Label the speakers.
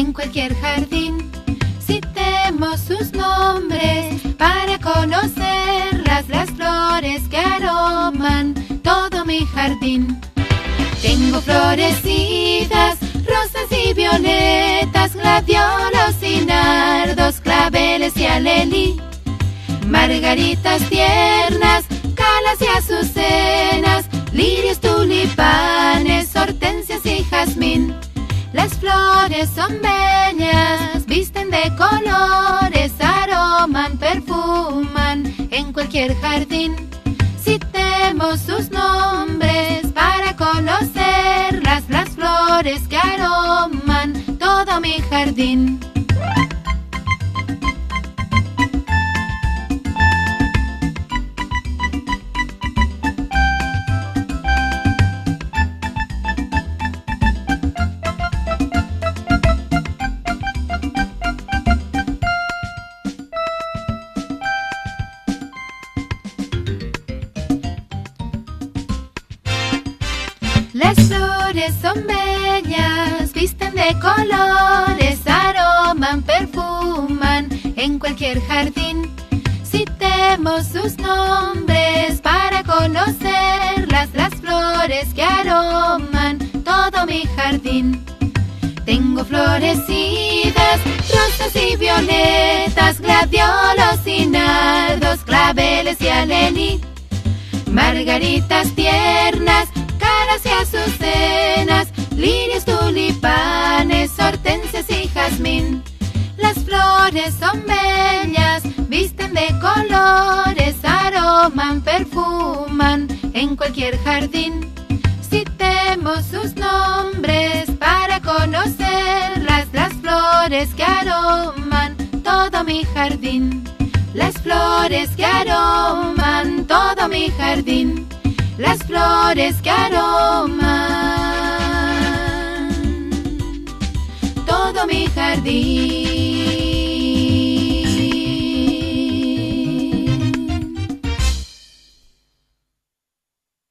Speaker 1: en cualquier jardín. Citemos sus nombres para conocerlas, las flores que aroman todo mi jardín. Tengo florecidas, rosas y violetas, gladiolos y nardos, claveles y alelí, margaritas tiernas, calas y azucenas, lirios, tulipanes, hortensias y jazmín. Las flores son bellas, visten de colores, aroman, perfuman en cualquier jardín. Citemos sus nombres para conocerlas, las flores que aroman todo mi jardín. Las flores son bellas, visten de colores, aroman, perfuman en cualquier jardín. Citemos sus nombres para conocerlas, las flores que aroman todo mi jardín. Tengo florecidas, rosas y violetas, gladiolos y nardos, claveles y alelí, margaritas tiernas, calas y azucenas, lirios, tulipanes, hortensias y jazmín. Las flores son bellas, visten de colores, aroman, perfuman en cualquier jardín. Citemos sus nombres para conocerlas, las flores que aroman todo mi jardín. Las flores que aroman todo mi jardín. Las flores que aroman todo mi jardín.